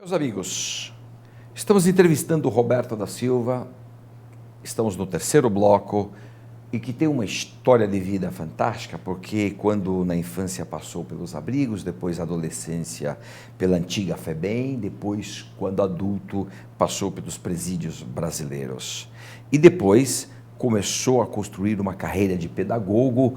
Meus amigos, estamos entrevistando o Roberto da Silva, estamos no terceiro bloco e que tem uma história de vida fantástica, porque quando na infância passou pelos abrigos, depois na adolescência pela antiga FEBEM, depois quando adulto passou pelos presídios brasileiros e depois começou a construir uma carreira de pedagogo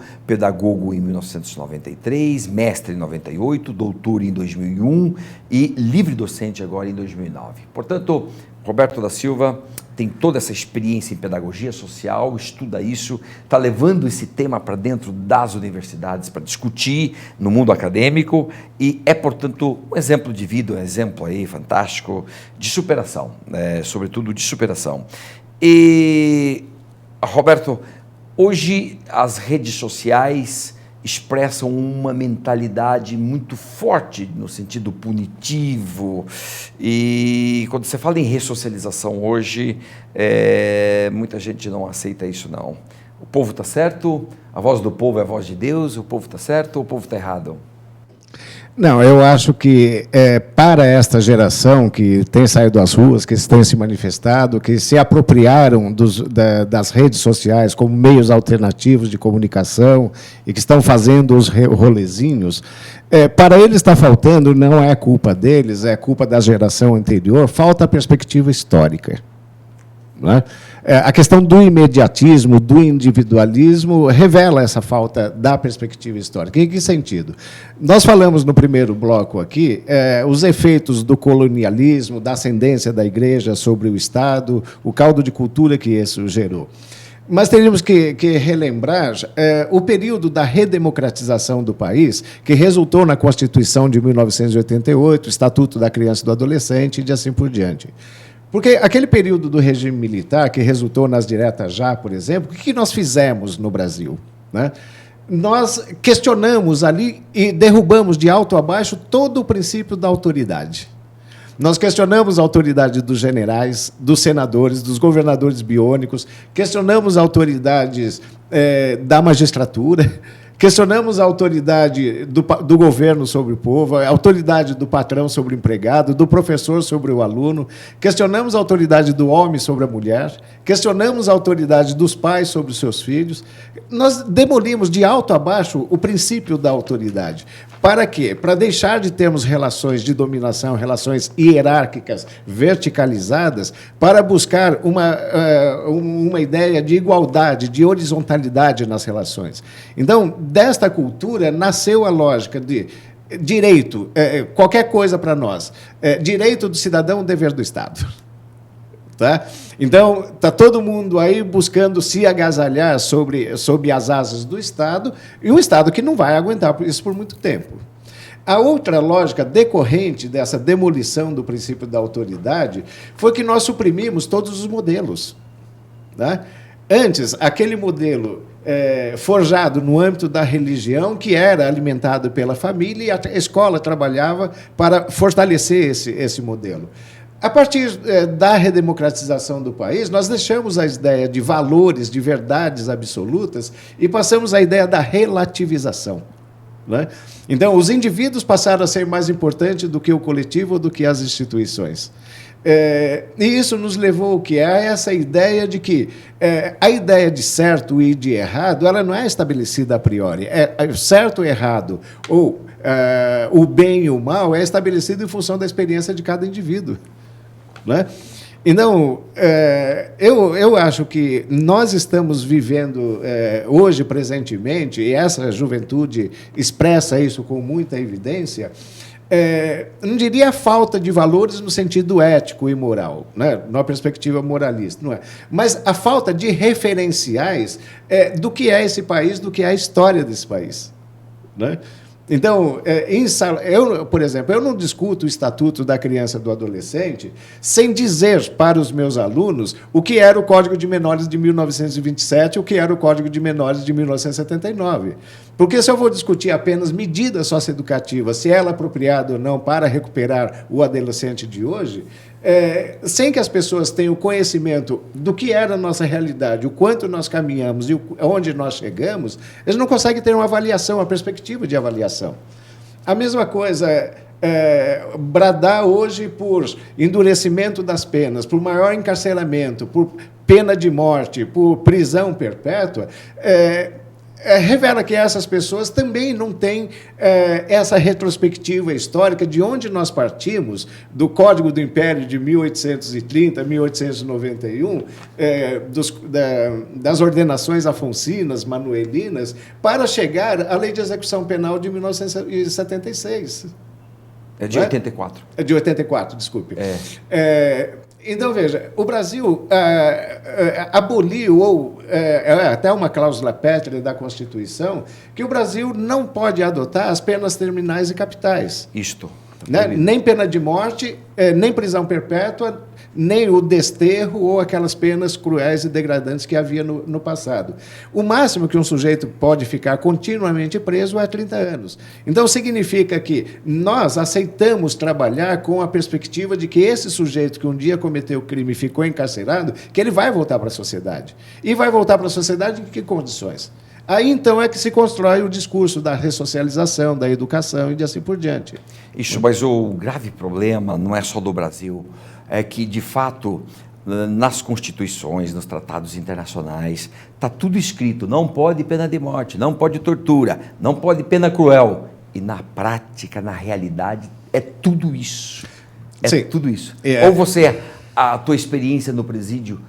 em 1993, mestre em 98, doutor em 2001 e livre docente agora em 2009. Portanto, Roberto da Silva tem toda essa experiência em pedagogia social, estuda isso, está levando esse tema para dentro das universidades para discutir no mundo acadêmico e é, portanto, um exemplo de vida, um exemplo aí fantástico de superação, sobretudo de superação. E Roberto, hoje as redes sociais expressam uma mentalidade muito forte no sentido punitivo e quando você fala em ressocialização hoje, muita gente não aceita isso não. O povo está certo, a voz do povo é a voz de Deus, o povo está certo ou o povo está errado? Não, eu acho que para esta geração que tem saído às ruas, que tem se manifestado, que se apropriaram das redes sociais como meios alternativos de comunicação e que estão fazendo os rolezinhos, para eles está faltando, não é culpa deles, é culpa da geração anterior, falta a perspectiva histórica. Não é? A questão do imediatismo, do individualismo, revela essa falta da perspectiva histórica. Em que sentido? Nós falamos no primeiro bloco aqui os efeitos do colonialismo, da ascendência da Igreja sobre o Estado, o caldo de cultura que isso gerou. Mas teríamos que relembrar o período da redemocratização do país, que resultou na Constituição de 1988, o Estatuto da Criança e do Adolescente e assim por diante. Porque aquele período do regime militar, que resultou nas diretas já, por exemplo, o que nós fizemos no Brasil? Né? Nós questionamos ali e derrubamos de alto a baixo todo o princípio da autoridade. Nós questionamos a autoridade dos generais, dos senadores, dos governadores biônicos, questionamos a autoridades da magistratura, questionamos a autoridade do governo sobre o povo, a autoridade do patrão sobre o empregado, do professor sobre o aluno, questionamos a autoridade do homem sobre a mulher, questionamos a autoridade dos pais sobre os seus filhos. Nós demolimos de alto a baixo o princípio da autoridade. Para quê? Para deixar de termos relações de dominação, relações hierárquicas verticalizadas, para buscar uma ideia de igualdade, de horizontalidade nas relações. Então, desta cultura nasceu a lógica de direito, qualquer coisa para nós, direito do cidadão, dever do Estado. Tá? Então, está todo mundo aí buscando se agasalhar sob as asas do Estado, e um Estado que não vai aguentar isso por muito tempo. A outra lógica decorrente dessa demolição do princípio da autoridade foi que nós suprimimos todos os modelos. Tá? Antes, aquele modelo forjado no âmbito da religião, que era alimentado pela família, e a escola trabalhava para fortalecer esse modelo. A partir da redemocratização do país, nós deixamos a ideia de valores, de verdades absolutas, e passamos à ideia da relativização. Né? Então, os indivíduos passaram a ser mais importantes do que o coletivo ou do que as instituições. E isso nos levou a essa ideia de que a ideia de certo e de errado ela não é estabelecida a priori. Certo e errado, ou o bem e o mal, é estabelecido em função da experiência de cada indivíduo. Né? Então, eu acho que nós estamos vivendo hoje, presentemente, e essa juventude expressa isso com muita evidência, não diria a falta de valores no sentido ético e moral, né? Numa perspectiva moralista, não é? Mas a falta de referenciais do que é esse país, do que é a história desse país. Né? Então, por exemplo, eu não discuto o Estatuto da Criança e do Adolescente sem dizer para os meus alunos o que era o Código de Menores de 1927 e o que era o Código de Menores de 1979. Porque se eu vou discutir apenas medidas socioeducativas, se ela é apropriada ou não para recuperar o adolescente de hoje, sem que as pessoas tenham conhecimento do que era a nossa realidade, o quanto nós caminhamos e onde nós chegamos, eles não conseguem ter uma avaliação, uma perspectiva de avaliação. A mesma coisa bradar hoje por endurecimento das penas, por maior encarceramento, por pena de morte, por prisão perpétua, revela que essas pessoas também não têm essa retrospectiva histórica de onde nós partimos, do Código do Império de 1830, 1891, das ordenações afonsinas, manuelinas, para chegar à Lei de Execução Penal de 1976. É de 84. É de 84, desculpe. Então, veja, o Brasil aboliu, ou até uma cláusula pétrea da Constituição, que o Brasil não pode adotar as penas terminais e capitais. Isto. Né? Nem pena de morte, nem prisão perpétua, nem o desterro ou aquelas penas cruéis e degradantes que havia no passado. O máximo que um sujeito pode ficar continuamente preso é 30 anos. Então, significa que nós aceitamos trabalhar com a perspectiva de que esse sujeito que um dia cometeu o crime e ficou encarcerado, que ele vai voltar para a sociedade. E vai voltar para a sociedade em que condições? Aí, então, é que se constrói o discurso da ressocialização, da educação e de assim por diante. Isso, mas o grave problema não é só do Brasil, é que, de fato, nas constituições, nos tratados internacionais, está tudo escrito, não pode pena de morte, não pode tortura, não pode pena cruel. E na prática, na realidade, é tudo isso. Sim. Tudo isso. Ou a tua experiência no presídio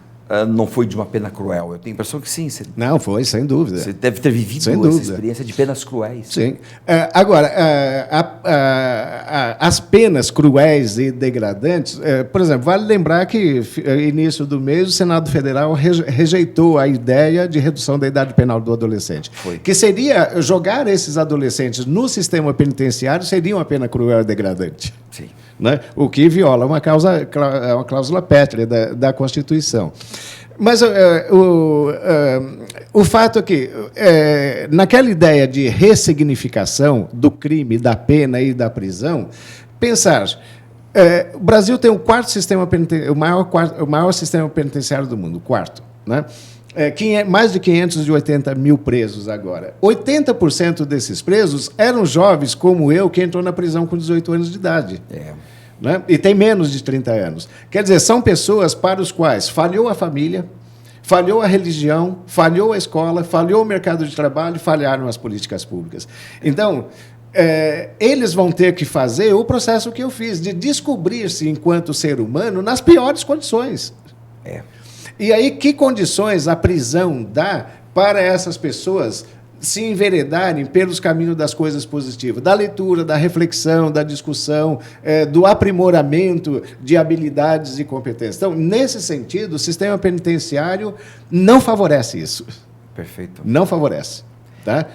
não foi de uma pena cruel? Eu tenho a impressão que sim. Não, foi, sem dúvida. Você deve ter vivido essa experiência de penas cruéis. Sim. Agora, as penas cruéis e degradantes, por exemplo, vale lembrar que, início do mês, o Senado Federal rejeitou a ideia de redução da idade penal do adolescente. Foi. Que seria jogar esses adolescentes no sistema penitenciário, seria uma pena cruel e degradante. Sim. Né? O que viola uma cláusula pétrea da Constituição. Mas o fato é que, naquela ideia de ressignificação do crime, da pena e da prisão, pensar, o Brasil tem o maior sistema penitenciário do mundo, o quarto, né? Mais de 580 mil presos agora. 80% desses presos eram jovens como eu, que entrou na prisão com 18 anos de idade. Né? E tem menos de 30 anos. Quer dizer, são pessoas para os quais falhou a família, falhou a religião, falhou a escola, falhou o mercado de trabalho, falharam as políticas públicas. Então, eles vão ter que fazer o processo que eu fiz, de descobrir-se enquanto ser humano nas piores condições. E aí, que condições a prisão dá para essas pessoas se enveredarem pelos caminhos das coisas positivas, da leitura, da reflexão, da discussão, do aprimoramento de habilidades e competências? Então, nesse sentido, o sistema penitenciário não favorece isso. Perfeito. Não favorece. Tá?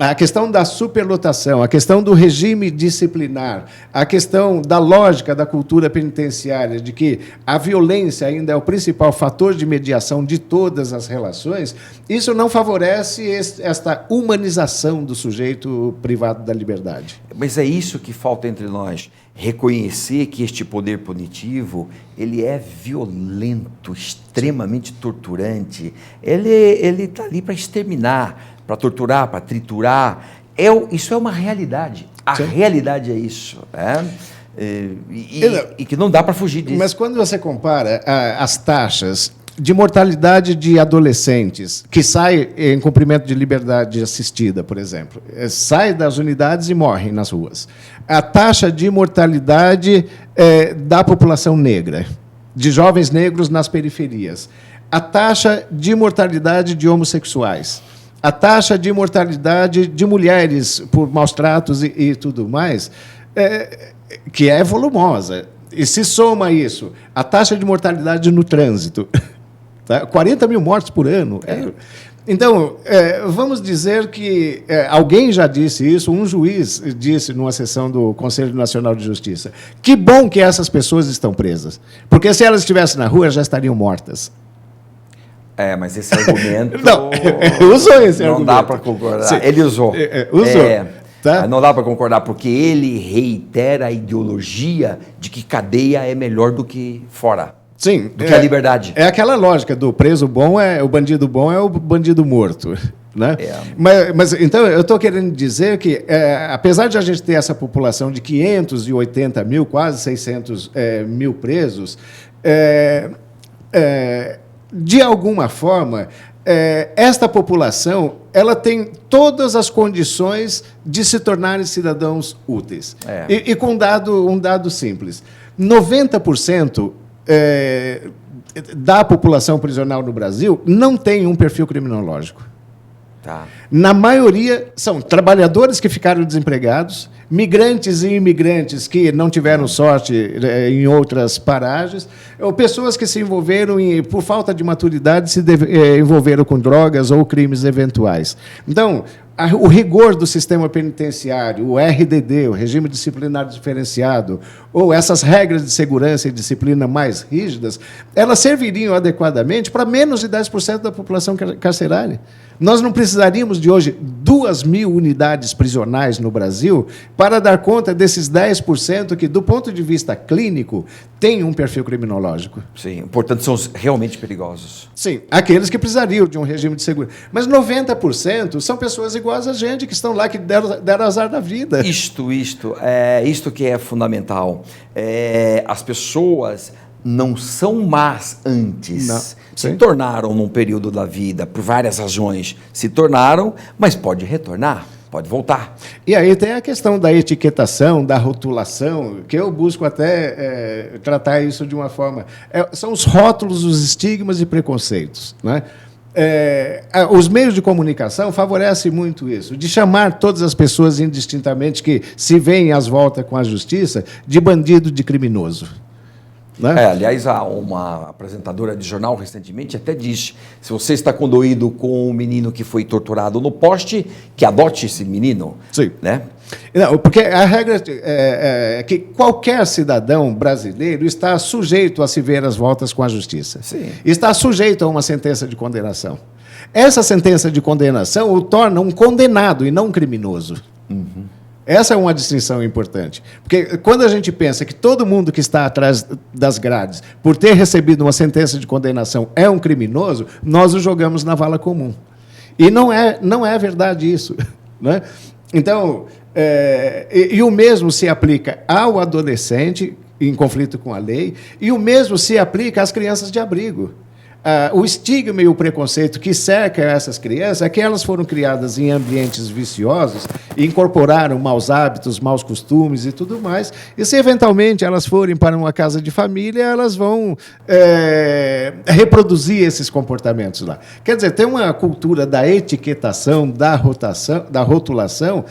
A questão da superlotação, a questão do regime disciplinar, a questão da lógica da cultura penitenciária, de que a violência ainda é o principal fator de mediação de todas as relações, isso não favorece esta humanização do sujeito privado da liberdade. Mas é isso que falta entre nós, reconhecer que este poder punitivo, ele é violento, extremamente torturante, ele está ali para exterminar, para torturar, para triturar. Isso é uma realidade. A realidade é isso. E que não dá para fugir disso. Mas quando você compara as taxas de mortalidade de adolescentes que saem em cumprimento de liberdade assistida, por exemplo, saem das unidades e morrem nas ruas. A taxa de mortalidade da população negra, de jovens negros nas periferias. A taxa de mortalidade de homossexuais. A taxa de mortalidade de mulheres por maus tratos e tudo mais, que é volumosa. E se soma isso, a taxa de mortalidade no trânsito, tá? 40 mil mortes por ano. Então, vamos dizer que alguém já disse isso, um juiz disse numa sessão do Conselho Nacional de Justiça. Que bom que essas pessoas estão presas, porque se elas estivessem na rua, já estariam mortas. Mas esse argumento... Não, usou esse argumento. Não dá para concordar. Sim. Ele usou. Usou. Tá? Não dá para concordar, porque ele reitera a ideologia de que cadeia é melhor do que fora. Sim. Do que a liberdade. É aquela lógica do preso bom, o bandido bom é o bandido morto. Né? Mas, então, eu estou querendo dizer que, apesar de a gente ter essa população de 580 mil, quase 600 mil presos, de alguma forma, esta população ela tem todas as condições de se tornarem cidadãos úteis. E com um dado simples. 90% da população prisional no Brasil não tem um perfil criminológico. Tá. Na maioria, são trabalhadores que ficaram desempregados, migrantes e imigrantes que não tiveram sorte em outras paragens, ou pessoas que se envolveram, por falta de maturidade, envolveram com drogas ou crimes eventuais. Então, o rigor do sistema penitenciário, o RDD, o regime disciplinar diferenciado, ou essas regras de segurança e disciplina mais rígidas, elas serviriam adequadamente para menos de 10% da população carcerária. Nós não precisaríamos de hoje 2.000 unidades prisionais no Brasil para dar conta desses 10% que, do ponto de vista clínico, têm um perfil criminológico. Sim, portanto, são realmente perigosos. Sim, aqueles que precisariam de um regime de segurança. Mas 90% são pessoas iguais a gente, que estão lá, que deram azar da vida. Isto que é fundamental. As pessoas não são más antes. Não. Se tornaram num período da vida, por várias razões, se tornaram, mas pode retornar, pode voltar. E aí tem a questão da etiquetação, da rotulação, que eu busco até tratar isso de uma forma... são os rótulos, os estigmas e preconceitos, né? Os meios de comunicação favorecem muito isso, de chamar todas as pessoas indistintamente que se veem às voltas com a justiça de bandido, de criminoso. Né? Aliás, uma apresentadora de jornal recentemente até disse: se você está condoído com um menino que foi torturado no poste, que adote esse menino. Sim. Né? Não, porque a regra é que qualquer cidadão brasileiro está sujeito a se ver às voltas com a justiça. Sim. Está sujeito a uma sentença de condenação. Essa sentença de condenação o torna um condenado e não um criminoso. Uhum. Essa é uma distinção importante. Porque quando a gente pensa que todo mundo que está atrás das grades, por ter recebido uma sentença de condenação, é um criminoso, nós o jogamos na vala comum. E não é verdade isso. Né? Então, e o mesmo se aplica ao adolescente em conflito com a lei, e o mesmo se aplica às crianças de abrigo. O estigma e o preconceito que cerca essas crianças é que elas foram criadas em ambientes viciosos e incorporaram maus hábitos, maus costumes e tudo mais. E se eventualmente elas forem para uma casa de família, elas vão reproduzir esses comportamentos lá. Quer dizer, tem uma cultura da etiquetação, da rotulação,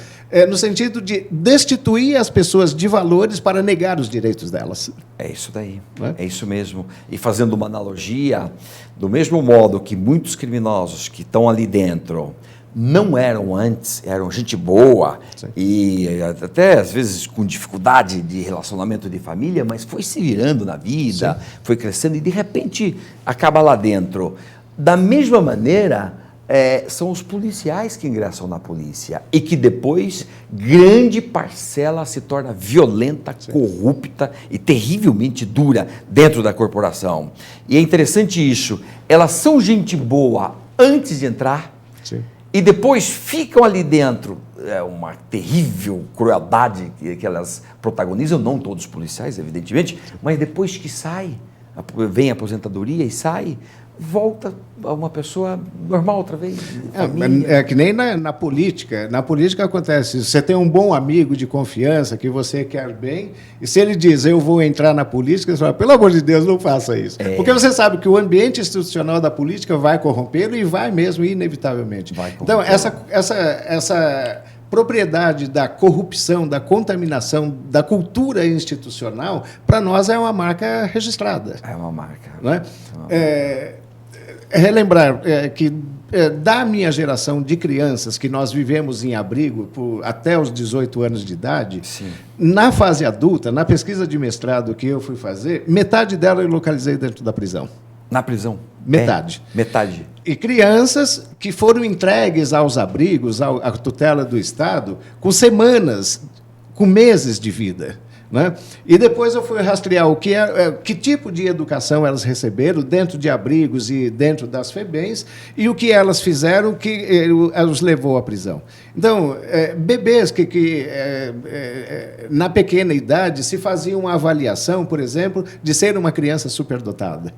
no sentido de destituir as pessoas de valores para negar os direitos delas. É isso daí, é isso mesmo. E fazendo uma analogia, do mesmo modo que muitos criminosos que estão ali dentro não eram antes, eram gente boa. Sim. E até às vezes com dificuldade de relacionamento de família, mas foi se virando na vida, sim, foi crescendo e de repente acaba lá dentro. Da mesma maneira, são os policiais que ingressam na polícia e que depois grande parcela se torna violenta, sim, corrupta e terrivelmente dura dentro da corporação. E é interessante isso, elas são gente boa antes de entrar, sim, e depois ficam ali dentro. É uma terrível crueldade que elas protagonizam, não todos os policiais, evidentemente, mas depois que sai, vem a aposentadoria e sai, volta a uma pessoa normal outra vez. É que nem na política. Na política acontece isso. Você tem um bom amigo de confiança que você quer bem, e se ele diz, eu vou entrar na política, você fala, pelo amor de Deus, não faça isso. Porque você sabe que o ambiente institucional da política vai corrompê-lo e vai mesmo, inevitavelmente. Então, essa propriedade da corrupção, da contaminação, da cultura institucional, para nós é uma marca registrada. É uma marca. Não é? Relembrar que da minha geração de crianças que nós vivemos em abrigo até os 18 anos de idade, sim, na fase adulta, na pesquisa de mestrado que eu fui fazer, metade dela eu localizei dentro da prisão. Na prisão? Metade. Metade. E crianças que foram entregues aos abrigos, à tutela do Estado, com semanas, com meses de vida. Né? E depois eu fui rastrear que tipo de educação elas receberam dentro de abrigos e dentro das FEBEMs e o que elas fizeram que os levou à prisão. Então, bebês que na pequena idade se faziam uma avaliação, por exemplo, de ser uma criança superdotada.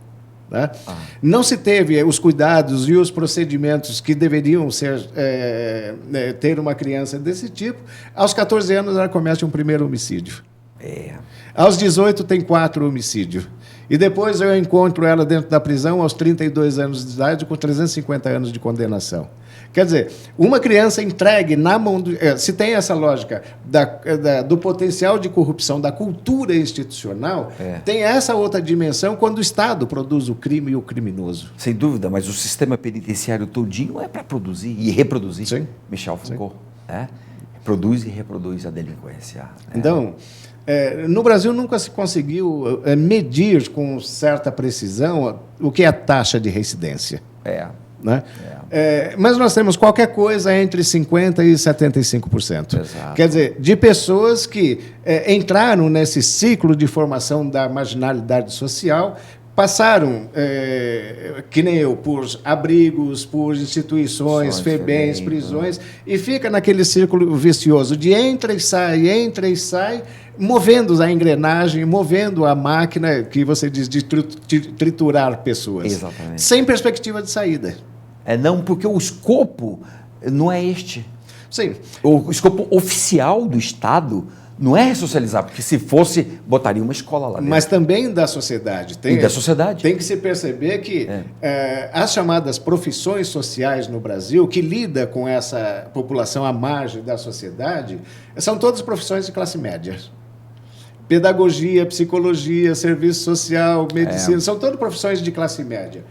Né? Não se teve os cuidados e os procedimentos que deveriam ter uma criança desse tipo. Aos 14 anos, ela comete um primeiro homicídio. Aos 18, tem 4 homicídios. E depois eu encontro ela dentro da prisão aos 32 anos de idade, com 350 anos de condenação. Quer dizer, uma criança entregue na mão se tem essa lógica do potencial de corrupção, da cultura institucional, tem essa outra dimensão quando o Estado produz o crime e o criminoso. Sem dúvida, mas o sistema penitenciário todinho é para produzir e reproduzir. Sim. Michel Foucault. Produz e reproduz a delinquência. Então, no Brasil nunca se conseguiu medir com certa precisão o que é a taxa de reincidência. Né? Mas nós temos qualquer coisa entre 50% e 75%. Exato. Quer dizer, de pessoas que entraram nesse ciclo de formação da marginalidade social, passaram, que nem eu, por abrigos, por instituições, FEBEMs, prisões, e fica naquele círculo vicioso de entra e sai, movendo a engrenagem, movendo a máquina, que você diz, de triturar pessoas. Exatamente. Sem perspectiva de saída. Não, porque o escopo não é este. Sim. O escopo oficial do Estado não é ressocializar, porque se fosse, botaria uma escola lá dentro. Mas também da sociedade. Da sociedade. Tem que se perceber que as chamadas profissões sociais no Brasil, que lida com essa população à margem da sociedade, são todas profissões de classe média. Pedagogia, psicologia, serviço social, medicina, são todas profissões de classe média,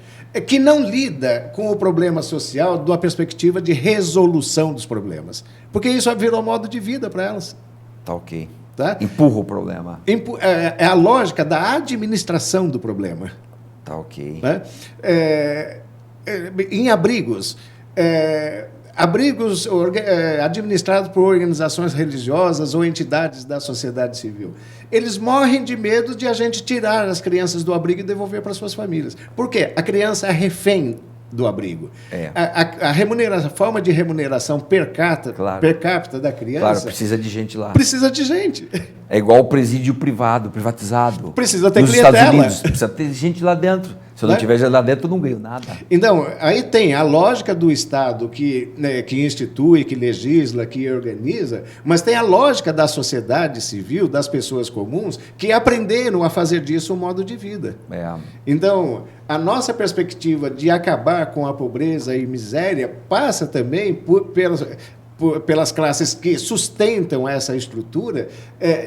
que não lida com o problema social da perspectiva de resolução dos problemas. Porque isso virou modo de vida para elas. Tá ok. Tá? Empurra o problema. É a lógica da administração do problema. Tá ok. Né? Em abrigos, administrados por organizações religiosas ou entidades da sociedade civil, eles morrem de medo de a gente tirar as crianças do abrigo e devolver para suas famílias. Por quê? A criança é refém do abrigo. A forma de remuneração per capita da criança... Claro, precisa de gente lá. Precisa de gente. É igual o presídio privado, privatizado. Precisa ter nos clientela. Estados Unidos, precisa ter gente lá dentro. Se eu não tiver gente lá dentro, eu não ganho nada. Então, aí tem a lógica do Estado que institui, que legisla, que organiza, mas tem a lógica da sociedade civil, das pessoas comuns, que aprenderam a fazer disso um modo de vida. Então, a nossa perspectiva de acabar com a pobreza e miséria passa também pelas classes que sustentam essa estrutura,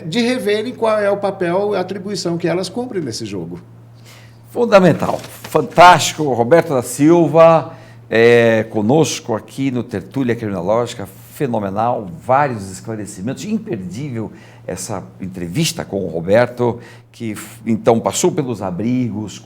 de reverem qual é o papel e a atribuição que elas cumprem nesse jogo. Fundamental. Fantástico. Roberto da Silva conosco aqui no Tertúlia Criminológica. Fenomenal. Vários esclarecimentos. Imperdível essa entrevista com o Roberto, que então passou pelos abrigos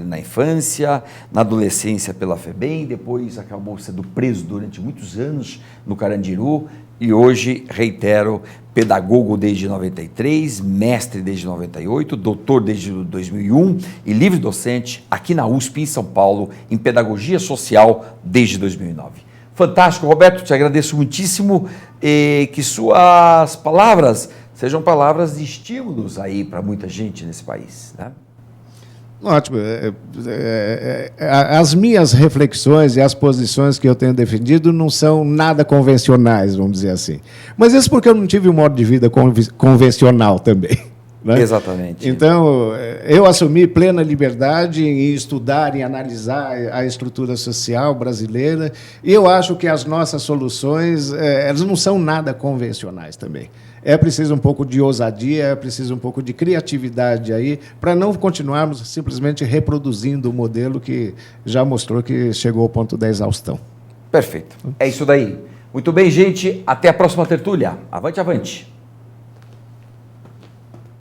na infância, na adolescência pela FEBEM, depois acabou sendo preso durante muitos anos no Carandiru e hoje, reitero, pedagogo desde 93, mestre desde 98, doutor desde 2001 e livre docente aqui na USP em São Paulo em pedagogia social desde 2009. Fantástico, Roberto, te agradeço muitíssimo e que suas palavras sejam palavras de estímulos aí para muita gente nesse país, né? Ótimo. As minhas reflexões e as posições que eu tenho defendido não são nada convencionais, vamos dizer assim. Mas isso porque eu não tive um modo de vida convencional também. Né? Exatamente. Então, eu assumi plena liberdade em estudar, em analisar a estrutura social brasileira, e eu acho que as nossas soluções elas não são nada convencionais também. É preciso um pouco de ousadia, é preciso um pouco de criatividade aí, para não continuarmos simplesmente reproduzindo o modelo que já mostrou que chegou ao ponto da exaustão. Perfeito. É isso daí. Muito bem, gente. Até a próxima tertúlia. Avante, avante.